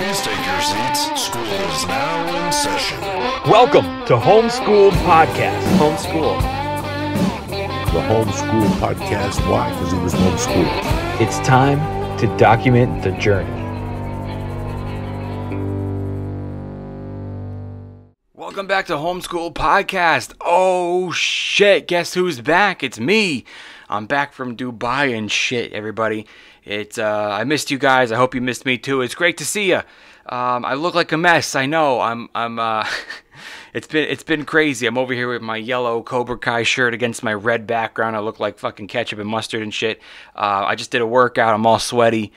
Please take your seats. School is now in session. Welcome to Homeschooled Podcast. Homeschool. The Homeschool Podcast. Why? Because he was homeschooled. It's time to document the journey. Welcome back to Homeschool Podcast. Oh shit, guess who's back? It's me. I'm back from Dubai and shit, everybody. I missed you guys. I hope you missed me too. It's great to see you. I look like a mess. I know. It's been crazy. I'm over here with my yellow Cobra Kai shirt against my red background. I look like fucking ketchup and mustard and shit. I just did a workout. I'm all sweaty.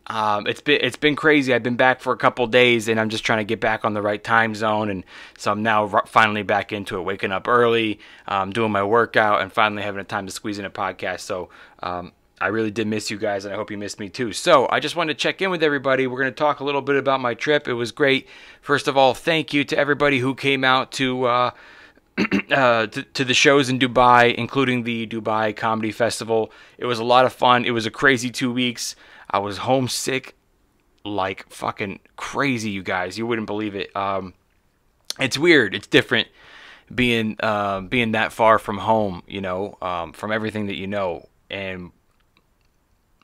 It's been crazy. I've been back for a couple days, and I'm just trying to get back on the right time zone. And so I'm now finally back into it, waking up early, doing my workout, and finally having a time to squeeze in a podcast. So I really did miss you guys, and I hope you missed me too. So I just wanted to check in with everybody. We're going to talk a little bit about my trip. It was great. First of all, thank you to everybody who came out to the shows in Dubai, including the Dubai Comedy Festival. It was a lot of fun. It was a crazy 2 weeks. I was homesick like fucking crazy, you guys. You wouldn't believe it. It's weird. It's different being that far from home, from everything that you know. And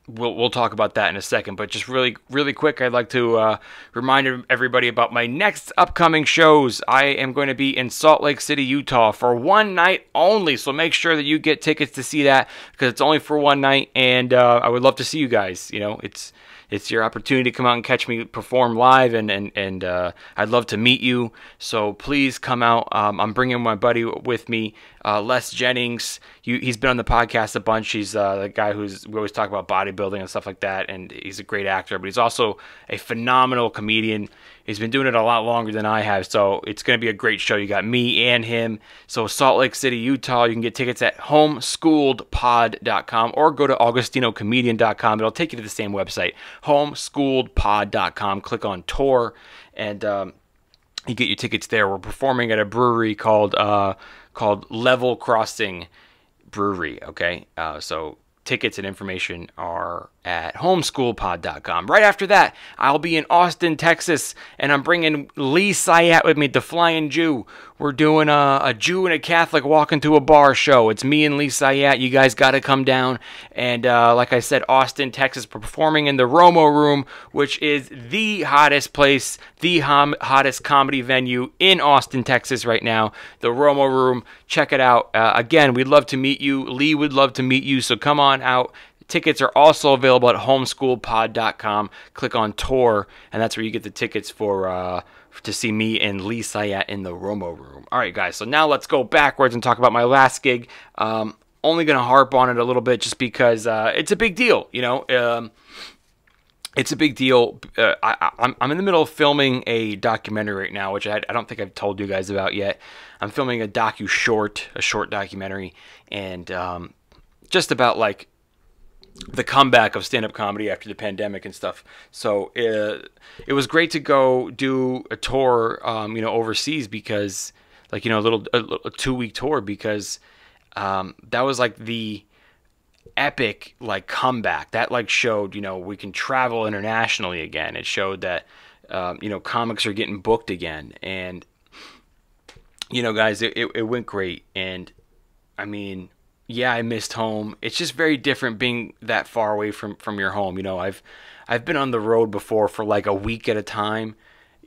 we'll talk about that in a second. But just really, really quick, I'd like to remind everybody about my next upcoming shows. I am going to be in Salt Lake City, Utah for one night only. So make sure that you get tickets to see that because it's only for one night. And I would love to see you guys. It's your opportunity to come out and catch me perform live, and I'd love to meet you. So please come out. I'm bringing my buddy with me, Les Jennings. He's been on the podcast a bunch. He's the guy we always talk about bodybuilding and stuff like that, and he's a great actor, but he's also a phenomenal comedian. He's been doing it a lot longer than I have, so it's going to be a great show. You got me and him. So Salt Lake City, Utah. You can get tickets at homeschooledpod.com or go to augostinocomedian.com. It'll take you to the same website, homeschooledpod.com. Click on tour, and you get your tickets there. We're performing at a brewery called Level Crossing Brewery. Okay, so tickets and information are at homeschoolpod.com. Right after that, I'll be in Austin, Texas, and I'm bringing Lee Syatt with me, the Flying Jew. We're doing a Jew and a Catholic walk into a bar show. It's me and Lee Syatt. You guys got to come down. And like I said, Austin, Texas, we're performing in the Romo Room, which is the hottest place, the hottest comedy venue in Austin, Texas right now. The Romo Room. Check it out. Again, we'd love to meet you. Lee would love to meet you, so come on out. Tickets are also available at homeschoolpod.com. Click on tour, and that's where you get the tickets for to see me and Lee Syatt in the Romo Room. All right, guys, so now let's go backwards and talk about my last gig. Only going to harp on it a little bit just because it's a big deal, It's a big deal. I'm in the middle of filming a documentary right now, which I don't think I've told you guys about yet. I'm filming a short documentary, and just about like the comeback of stand-up comedy after the pandemic and stuff. So it was great to go do a tour, overseas because, a 2-week tour because that was like the epic comeback that showed we can travel internationally again. It showed that comics are getting booked again, and guys, it went great. And I mean, yeah, I missed home. It's just very different being that far away from your home. I've been on the road before for like a week at a time,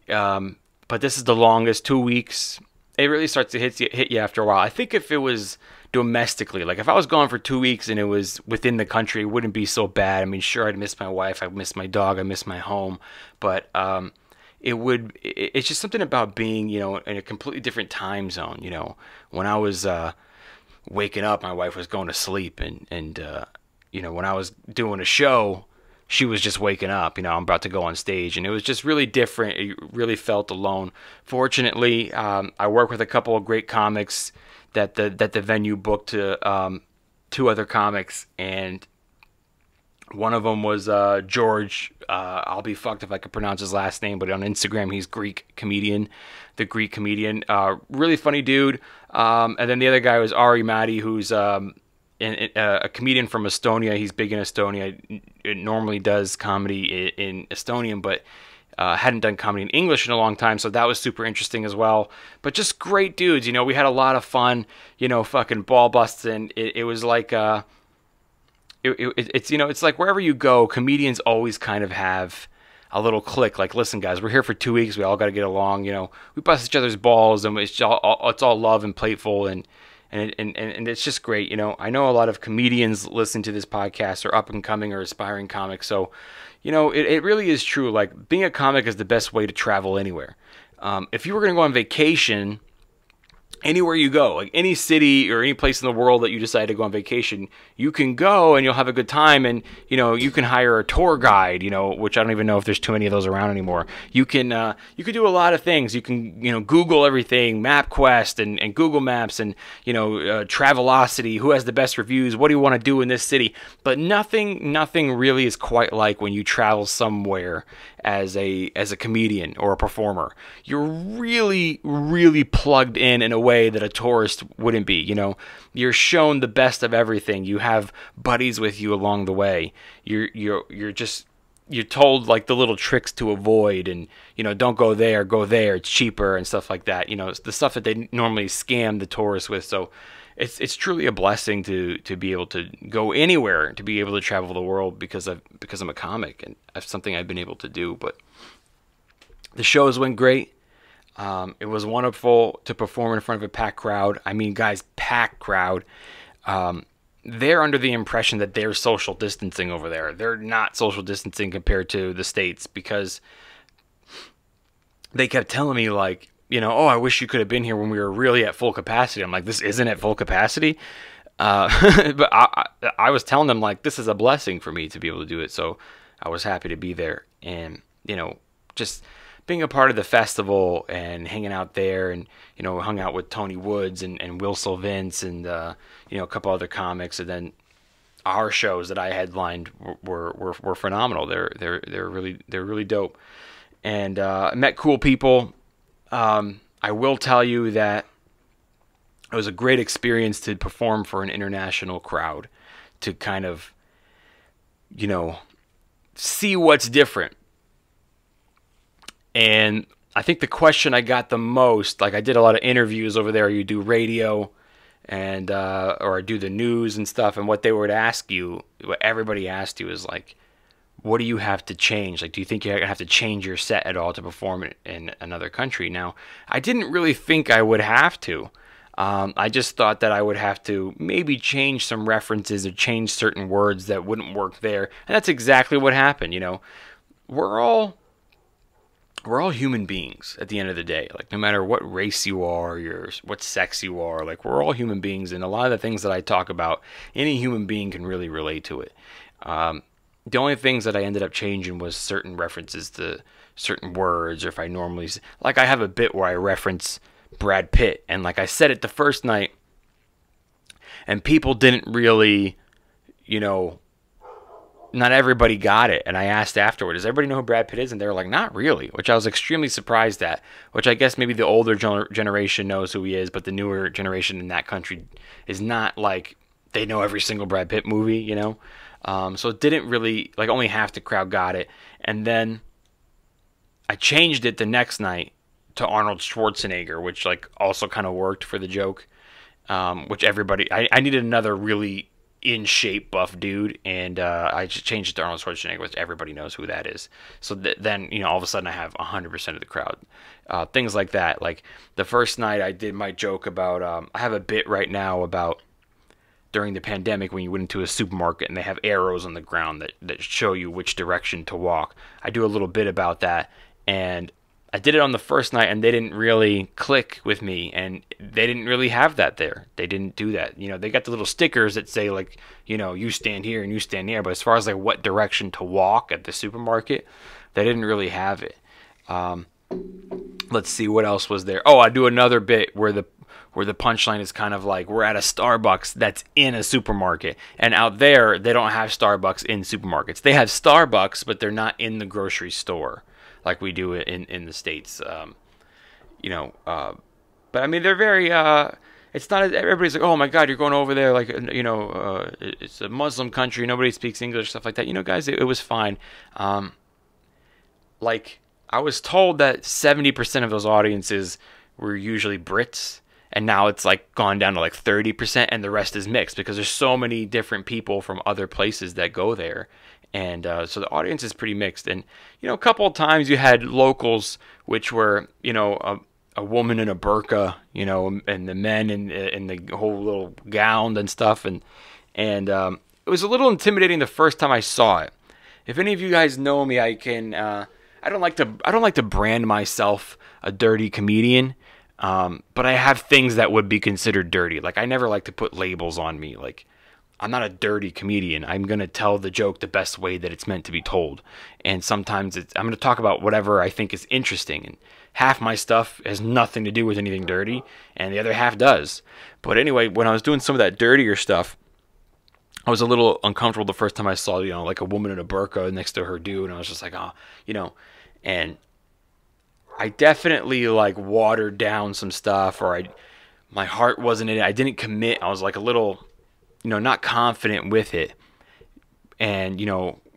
but this is the longest, 2 weeks. It really starts to hit you after a while. I think if it was domestically, if I was gone for 2 weeks and it was within the country, it wouldn't be so bad. I mean, sure, I'd miss my wife, I'd miss my dog, I'd miss my home, but it's just something about being, in a completely different time zone. When I was waking up, my wife was going to sleep, and when I was doing a show, she was just waking up. I'm about to go on stage, and it was just really different. It really felt alone. Fortunately, I work with a couple of great comics that the venue booked to 2 other comics, and one of them was George. I'll be fucked if I could pronounce his last name, but on Instagram he's Greek comedian, the Greek comedian. Really funny dude. And then the other guy was Ari Matti, who's a comedian from Estonia. He's big in Estonia. It normally does comedy in Estonian, but Hadn't done comedy in English in a long time, so that was super interesting as well. But just great dudes, we had a lot of fun, fucking ball busts, and it was like, it's like wherever you go, comedians always kind of have a little click. Like, listen, guys, we're here for 2 weeks. We all got to get along. We bust each other's balls, and it's all love and playful, and it's just great. I know a lot of comedians listen to this podcast are up and coming or aspiring comics. So, it really is true. Like, being a comic is the best way to travel anywhere. If you were going to go on vacation, anywhere you go, like any city or any place in the world that you decide to go on vacation, you can go and you'll have a good time, and you can hire a tour guide, which I don't even know if there's too many of those around anymore. You can do a lot of things. You can Google everything, MapQuest and Google Maps, and Travelocity, who has the best reviews, what do you want to do in this city? But nothing really is quite like when you travel somewhere as a comedian or a performer. You're really, really plugged in a way that a tourist wouldn't be. You're shown the best of everything. You have buddies with you along the way. You're told like the little tricks to avoid, and don't go there, it's cheaper and stuff like that. It's the stuff that they normally scam the tourists with. So it's truly a blessing to be able to go anywhere, to be able to travel the world because I'm a comic, and that's something I've been able to do. But the shows went great. It was wonderful to perform in front of a packed crowd. I mean, guys, packed crowd. They're under the impression that they're social distancing over there. They're not social distancing compared to the States, because they kept telling me, like, oh, I wish you could have been here when we were really at full capacity. I'm like, this isn't at full capacity. But I was telling them, like, this is a blessing for me to be able to do it. So I was happy to be there, and, just being a part of the festival and hanging out there, and, hung out with Tony Woods and Will Sylvince and, a couple other comics. And then our shows that I headlined were phenomenal. They're really dope. And, I met cool people. I will tell you that it was a great experience to perform for an international crowd, to kind of, see what's different. And I think the question I got the most, like, I did a lot of interviews over there. You do radio, and or I do the news and stuff. And what they would ask you, what everybody asked you, is like, what do you have to change? Like, do you think you're gonna have to change your set at all to perform in another country? Now, I didn't really think I would have to. I just thought that I would have to maybe change some references or change certain words that wouldn't work there. And that's exactly what happened. We're all human beings at the end of the day. Like, no matter what race you are, what sex you are, like, we're all human beings. And a lot of the things that I talk about, any human being can really relate to it. The only things that I ended up changing was certain references to certain words, or if I normally, like, I have a bit where I reference Brad Pitt, and like I said it the first night, and people didn't really, not everybody got it. And I asked afterward, does everybody know who Brad Pitt is? And they were like, not really, which I was extremely surprised at, which I guess maybe the older generation knows who he is, but the newer generation in that country is not like they know every single Brad Pitt movie, So it didn't really, like, only half the crowd got it. And then I changed it the next night to Arnold Schwarzenegger, which, like, also kind of worked for the joke, which everybody, I needed another really in shape buff dude, and I just changed it to Arnold Schwarzenegger, which everybody knows who that is. So then, all of a sudden I have 100% of the crowd. Things like that. Like, the first night I did my joke about, I have a bit right now about during the pandemic when you went into a supermarket and they have arrows on the ground that show you which direction to walk. I do a little bit about that, and I did it on the first night, and they didn't really click with me, and they didn't really have that there. They didn't do that. They got the little stickers that say, like, you stand here and you stand there, but as far as, like, what direction to walk at the supermarket, they didn't really have it. Let's see, what else was there? Oh, I do another bit where the punchline is kind of like, we're at a Starbucks that's in a supermarket, and out there they don't have Starbucks in supermarkets. They have Starbucks, but they're not in the grocery store like we do it in the States. But I mean, they're very, it's not, everybody's like, oh my God, you're going over there, like, it's a Muslim country, nobody speaks English, stuff like that. Guys, it was fine. Like, I was told that 70% of those audiences were usually Brits, and now it's like gone down to like 30%, and the rest is mixed because there's so many different people from other places that go there. And so the audience is pretty mixed. And, a couple of times you had locals, which were, a woman in a burqa, and the men in the whole little gown and stuff. And it was a little intimidating the first time I saw it. If any of you guys know me, I don't like to brand myself a dirty comedian, but I have things that would be considered dirty. Like, I never like to put labels on me. Like, I'm not a dirty comedian. I'm going to tell the joke the best way that it's meant to be told. And sometimes I'm going to talk about whatever I think is interesting. And half my stuff has nothing to do with anything dirty, and the other half does. But anyway, when I was doing some of that dirtier stuff, I was a little uncomfortable the first time I saw, like a woman in a burqa next to her dude. And I was just like, and I definitely like watered down some stuff, or my heart wasn't in it. I didn't commit. I was like a little, not confident with it. And,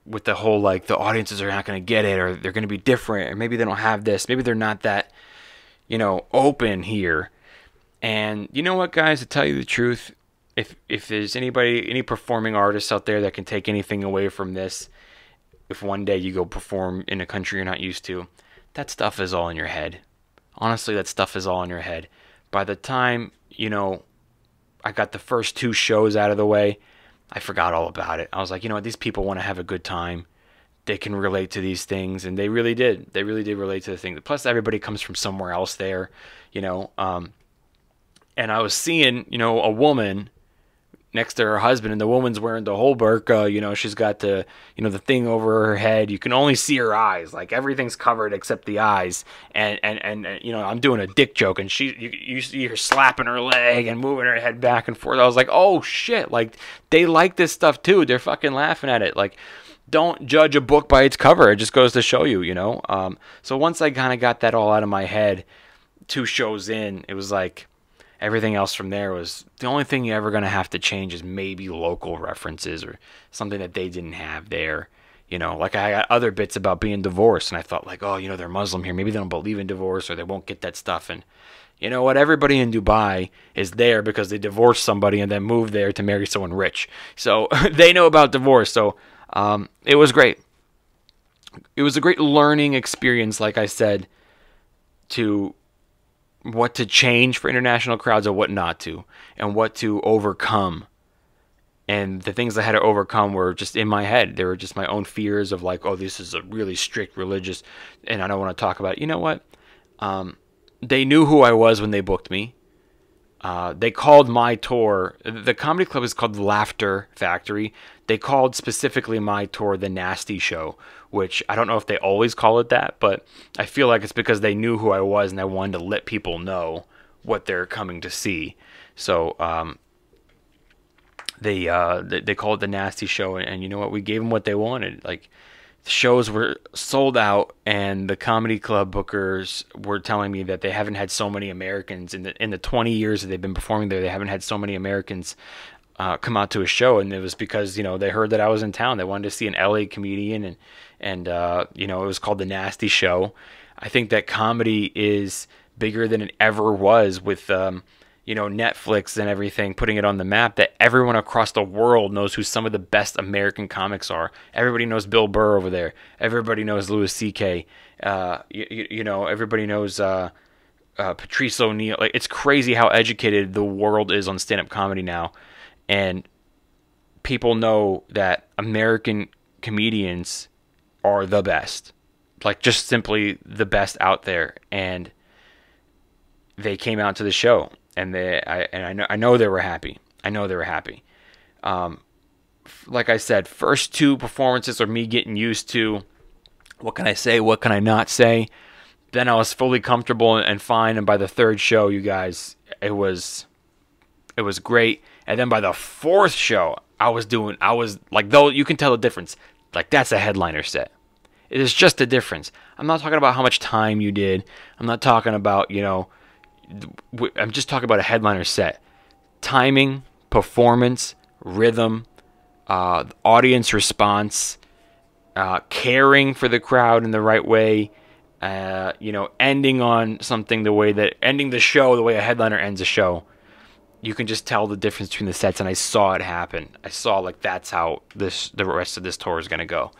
with the whole, like, the audiences are not going to get it, or they're going to be different, or maybe they don't have this. Maybe they're not that, open here. And you know what, guys, to tell you the truth, if there's any performing artists out there that can take anything away from this, if one day you go perform in a country you're not used to, that stuff is all in your head. Honestly, that stuff is all in your head. By the time, I got the first 2 shows out of the way, I forgot all about it. I was like, these people want to have a good time. They can relate to these things, and they really did. They really did relate to the thing. Plus, everybody comes from somewhere else there, and I was seeing, a woman next to her husband, and the woman's wearing the whole burqa. She's got the the thing over her head. You can only see her eyes, like everything's covered except the eyes. And I'm doing a dick joke, and you see her slapping her leg and moving her head back and forth. I was like, oh shit, like they like this stuff too. They're fucking laughing at it. Like, don't judge a book by its cover. It just goes to show you, So once I kind of got that all out of my head, 2 shows in, it was like, everything else from there was the only thing you're ever going to have to change is maybe local references or something that they didn't have there. Like I got other bits about being divorced, and I thought like, oh, they're Muslim here. Maybe they don't believe in divorce, or they won't get that stuff. And you know what? Everybody in Dubai is there because they divorced somebody and then moved there to marry someone rich. So they know about divorce. So it was great. It was a great learning experience, like I said, to what to change for international crowds and what not to, and what to overcome. And the things I had to overcome were just in my head. They were just my own fears of like, oh, this is a really strict religious, and I don't want to talk about it. You know what? They knew who I was when they booked me. They called my tour, the comedy club is called the Laughter Factory. They called specifically my tour the Nasty Show, which I don't know if they always call it that, but I feel like it's because they knew who I was and I wanted to let people know what they're coming to see. So they called it the Nasty Show, and you know what? We gave them what they wanted. Like, the shows were sold out, and the comedy club bookers were telling me that they haven't had so many Americans in the 20 years that they've been performing there. They haven't had so many Americans come out to a show, and it was because they heard that I was in town. They wanted to see an LA comedian, and it was called the Nasty Show. I think that comedy is bigger than it ever was with Netflix and everything putting it on the map, that everyone across the world knows who some of the best American comics are. Everybody knows Bill Burr over there. Everybody knows Louis C.K. Everybody knows Patrice O'Neal. Like, it's crazy how educated the world is on stand-up comedy now. And people know that American comedians are the best. Like, just simply the best out there. And they came out to the show. And I know they were happy. I know they were happy. Like I said, first 2 performances are me getting used to what can I say, what can I not say. Then I was fully comfortable and fine. And by the 3rd show, you guys, it was great. And then by the 4th show, I was like, though you can tell the difference. Like, that's a headliner set. It is just a difference. I'm not talking about how much time you did. I'm not talking about, I'm just talking about a headliner set. Timing, performance, rhythm, audience response, caring for the crowd in the right way, ending on something ending the show the way a headliner ends a show. You can just tell the difference between the sets, and I saw it happen. I saw like that's how the rest of this tour is gonna go,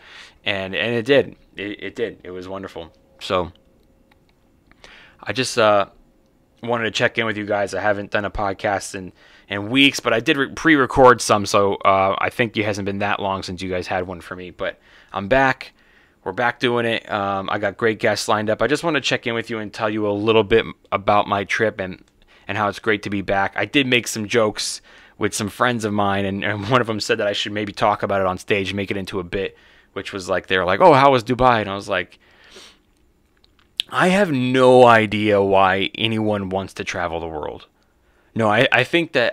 and it did. It did. It was wonderful. So I just wanted to check in with you guys. I haven't done a podcast in weeks, but I did pre-record some, so I think it hasn't been that long since you guys had one for me. But I'm back. We're back doing it. I got great guests lined up. I just want to check in with you and tell you a little bit about my trip and how it's great to be back. I did make some jokes with some friends of mine, and one of them said that I should maybe talk about it on stage and make it into a bit, which was like, they were like, oh, how was Dubai? And I was like, I have no idea why anyone wants to travel the world. No, I think the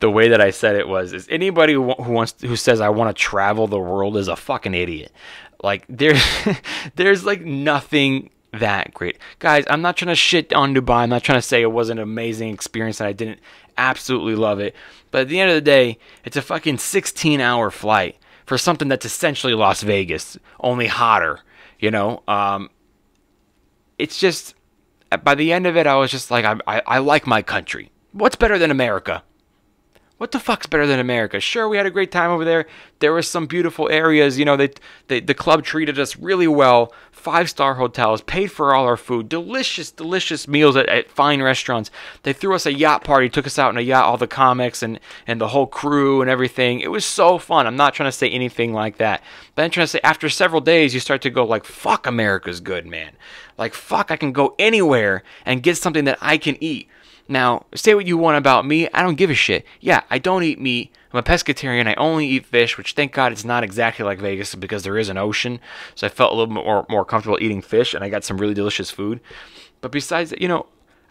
way that I said it is anybody who says I want to travel the world is a fucking idiot. Like there's like nothing that great. Guys, I'm not trying to shit on Dubai. I'm not trying to say it wasn't an amazing experience and I didn't absolutely love it. But at the end of the day, it's a fucking 16-hour flight for something that's essentially Las Vegas, only hotter, It's just, by the end of it, I was just like, I like my country. What's better than America? What the fuck's better than America? Sure, we had a great time over there. There were some beautiful areas. The club treated us really well. 5-star hotels, paid for all our food. Delicious, delicious meals at fine restaurants. They threw us a yacht party, took us out in a yacht, all the comics and the whole crew and everything. It was so fun. I'm not trying to say anything like that. But I'm trying to say after several days, you start to go like, fuck, America's good, man. Like, fuck, I can go anywhere and get something that I can eat. Now, say what you want about me, I don't give a shit. Yeah, I don't eat meat. I'm a pescatarian. I only eat fish, which thank God it's not exactly like Vegas because there is an ocean. So I felt a little bit more comfortable eating fish, and I got some really delicious food. But besides that,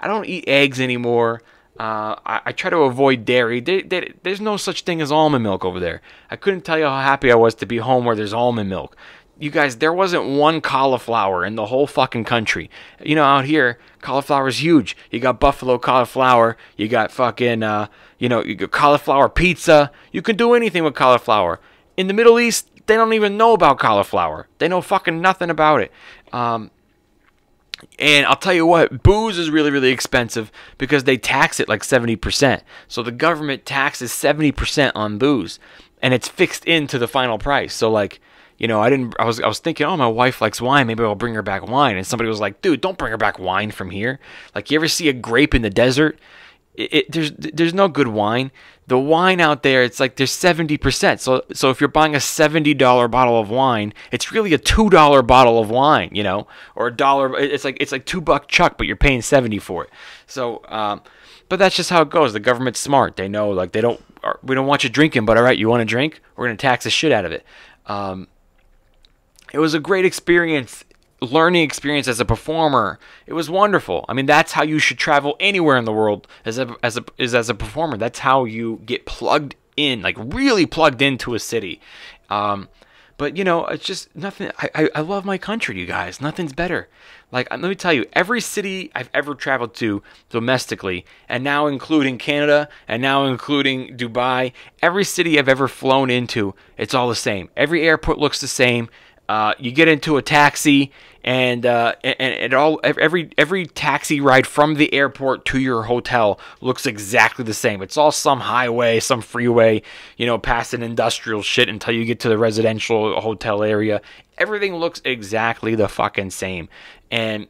I don't eat eggs anymore. I try to avoid dairy. There's no such thing as almond milk over there. I couldn't tell you how happy I was to be home where there's almond milk. You guys, there wasn't one cauliflower in the whole fucking country. Out here, cauliflower is huge. You got buffalo cauliflower. You got fucking, you got cauliflower pizza. You can do anything with cauliflower. In the Middle East, they don't even know about cauliflower. They know fucking nothing about it. And I'll tell you what, booze is really, really expensive because they tax it like 70%. So the government taxes 70% on booze, and it's fixed into the final price. So like, I was thinking, oh, my wife likes wine. Maybe I'll bring her back wine. And somebody was like, dude, don't bring her back wine from here. Like, you ever see a grape in the desert? There's no good wine. The wine out there, it's like there's 70%. So if you're buying a $70 bottle of wine, it's really a $2 bottle of wine, or $1. It's like $2 chuck, but you're paying 70 for it. So, but that's just how it goes. The government's smart. They know, like, we don't want you drinking, but all right, you want to drink? We're going to tax the shit out of it. It was a great experience, learning experience as a performer. It was wonderful. I mean, that's how you should travel anywhere in the world as a performer. That's how you get plugged in, like really plugged into a city. But it's just nothing. I love my country, you guys. Nothing's better. Like, let me tell you, every city I've ever traveled to domestically, and now including Canada, and now including Dubai, every city I've ever flown into, it's all the same. Every airport looks the same. You get into a taxi, and every taxi ride from the airport to your hotel looks exactly the same. It's all some highway, some freeway, past an industrial shit until you get to the residential hotel area. Everything looks exactly the fucking same. And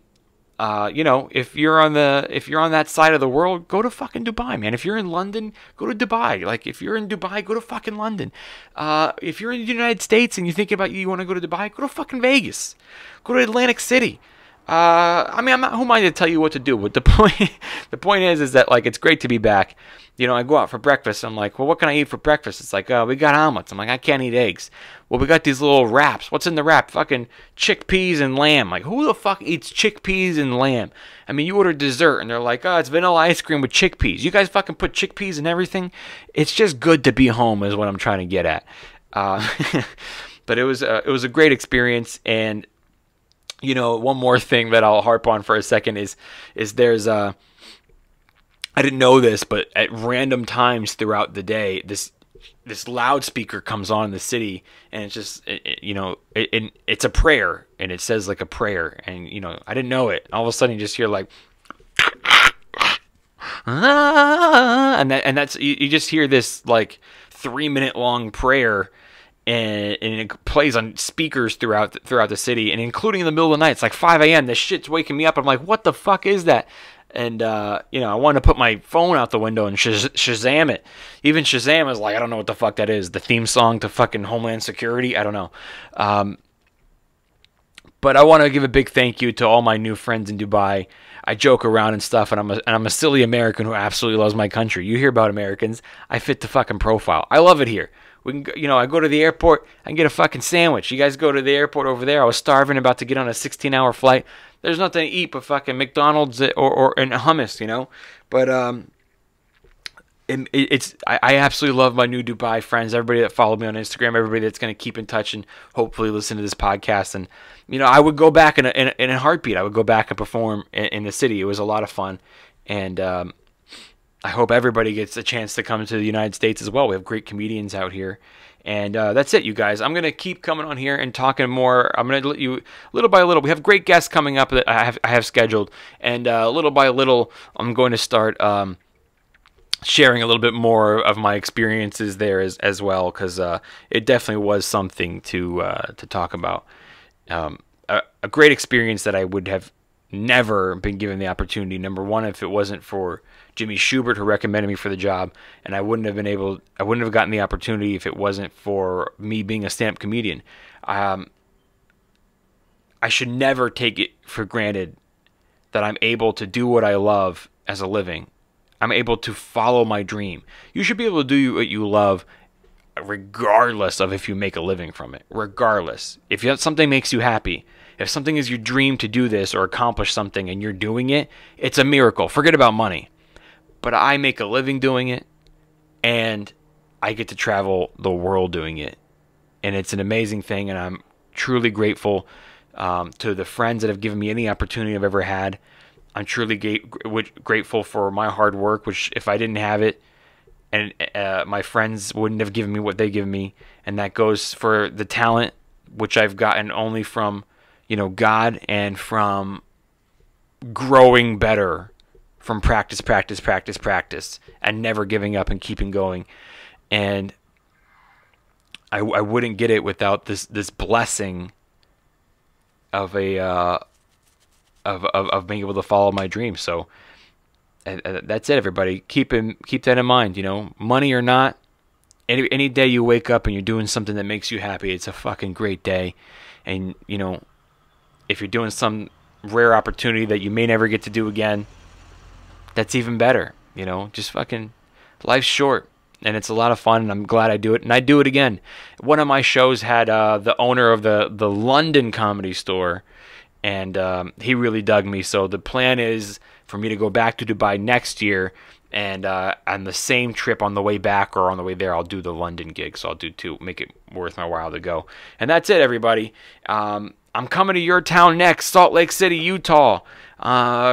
if you're on that side of the world, go to fucking Dubai, man. If you're in London, go to Dubai. Like, if you're in Dubai, go to fucking London. If you're in the United States and you're thinking about you want to go to Dubai, go to fucking Vegas. Go to Atlantic City. I mean, I'm not, who am I to tell you what to do? But the point is that, like, it's great to be back. I go out for breakfast. I'm like, well, what can I eat for breakfast? It's like, we got omelets. I'm like, I can't eat eggs. Well, we got these little wraps. What's in the wrap? Fucking chickpeas and lamb. Like, who the fuck eats chickpeas and lamb? I mean, you order dessert, and they're like, oh, it's vanilla ice cream with chickpeas. You guys fucking put chickpeas in everything? It's just good to be home is what I'm trying to get at. But it was a great experience, and one more thing that I'll harp on for a second is there's I didn't know this, but at random times throughout the day, this this loudspeaker comes on in the city, and it's just it's a prayer, and it says like a prayer, and I didn't know it. All of a sudden you just hear like and that's you just hear this like 3-minute long prayer, and it plays on speakers throughout the city, and including in the middle of the night. It's like 5 a.m. This shit's waking me up. I'm like, what the fuck is that? And I wanted to put my phone out the window and Shazam it. Even Shazam is like, I don't know what the fuck that is. The theme song to fucking Homeland Security? I don't know. But I want to give a big thank you to all my new friends in Dubai. I joke around and stuff, and I'm a silly American who absolutely loves my country. You hear about Americans, I fit the fucking profile. I love it here. We can, I go to the airport, I can get a fucking sandwich. You guys go to the airport over there. I was starving, about to get on a 16-hour flight. There's nothing to eat but fucking McDonald's or hummus, But I absolutely love my new Dubai friends. Everybody that followed me on Instagram, everybody that's going to keep in touch and hopefully listen to this podcast. And I would go back in a heartbeat. I would go back and perform in the city. It was a lot of fun, and I hope everybody gets a chance to come to the United States as well. We have great comedians out here. And that's it, you guys. I'm going to keep coming on here and talking more. I'm going to let you, little by little, we have great guests coming up that I have scheduled. And little by little, I'm going to start sharing a little bit more of my experiences there as well, because it definitely was something to talk about. A great experience that I would have never been given the opportunity. Number one, if it wasn't for Jimmy Schubert, who recommended me for the job, and I wouldn't have gotten the opportunity if it wasn't for me being a stand-up comedian. I should never take it for granted that I'm able to do what I love as a living. I'm able to follow my dream. You should be able to do what you love regardless of if you make a living from it. Regardless. If something makes you happy, if something is your dream to do this or accomplish something and you're doing it, it's a miracle. Forget about money. But I make a living doing it, and I get to travel the world doing it. And it's an amazing thing, and I'm truly grateful to the friends that have given me any opportunity I've ever had. I'm truly grateful for my hard work, which if I didn't have it, and my friends wouldn't have given me what they give me. And that goes for the talent, which I've gotten only from, God, and from growing better, from practice, and never giving up and keeping going. And I wouldn't get it without this blessing of of being able to follow my dreams. So that's it, everybody. Keep that in mind. Money or not, any day you wake up and you're doing something that makes you happy, it's a fucking great day. And if you're doing some rare opportunity that you may never get to do again, that's even better. Just fucking, life's short, and it's a lot of fun, and I'm glad I do it, and I do it again. One of my shows had the owner of the London Comedy Store, and he really dug me. So the plan is for me to go back to Dubai next year, and on the same trip on the way back or on the way there, I'll do the London gig. So I'll do two, make it worth my while to go. And that's it, everybody. I'm coming to your town next, Salt Lake City, Utah.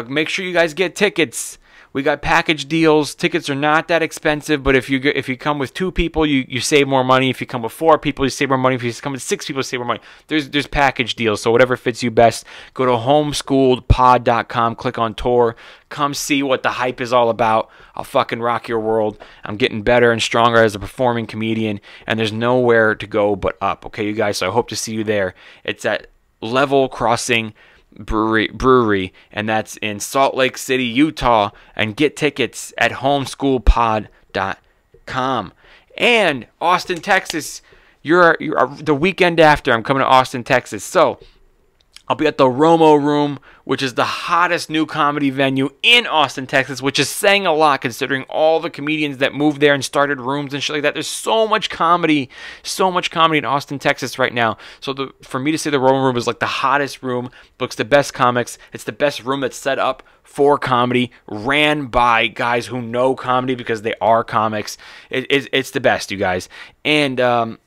Make sure you guys get tickets. We got package deals. Tickets are not that expensive, but if you come with 2 people, you save more money. If you come with 4 people, you save more money. If you come with 6 people, you save more money. There's package deals, so whatever fits you best. Go to homeschoolpod.com, click on tour. Come see what the hype is all about. I'll fucking rock your world. I'm getting better and stronger as a performing comedian, and there's nowhere to go but up. Okay, you guys, so I hope to see you there. It's at Level Crossing Brewery, and that's in Salt Lake City, Utah. And get tickets at homeschoolpod.com. And Austin, Texas, you're the weekend after, I'm coming to Austin, Texas. So I'll be at the Romo Room, which is the hottest new comedy venue in Austin, Texas, which is saying a lot considering all the comedians that moved there and started rooms and shit like that. There's so much comedy in Austin, Texas right now. So for me to say the Romo Room is like the hottest room, books the best comics. It's the best room that's set up for comedy, ran by guys who know comedy because they are comics. It's the best, you guys. And you're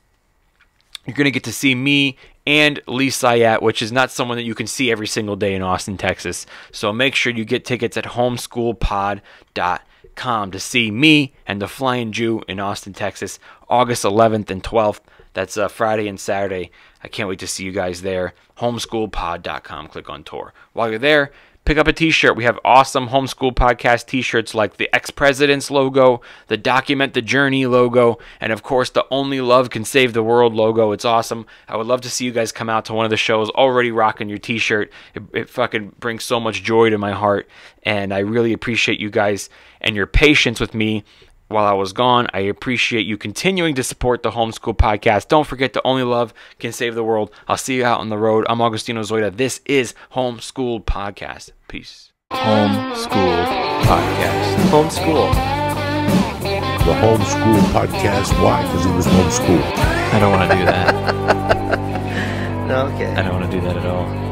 going to get to see me and Lee Syatt, which is not someone that you can see every single day in Austin, Texas. So make sure you get tickets at homeschoolpod.com to see me and the Flying Jew in Austin, Texas. August 11th and 12th. That's Friday and Saturday. I can't wait to see you guys there. Homeschoolpod.com. Click on tour. While you're there, pick up a t-shirt. We have awesome Homeschool Podcast t-shirts like the Ex-President's logo, the Document the Journey logo, and of course the Only Love Can Save the World logo. It's awesome. I would love to see you guys come out to one of the shows already rocking your t-shirt. It fucking brings so much joy to my heart, and I really appreciate you guys and your patience with me while I was gone. I appreciate you continuing to support the Homeschool Podcast. Don't forget to Only Love Can Save the World. I'll see you out on the road. I'm Agostino Zoida. This is Homeschool Podcast. Peace. Homeschool Podcast. Homeschool. The Homeschool Podcast. Why? Because he was homeschooled. I don't want to do that. Okay. I don't want to do that at all.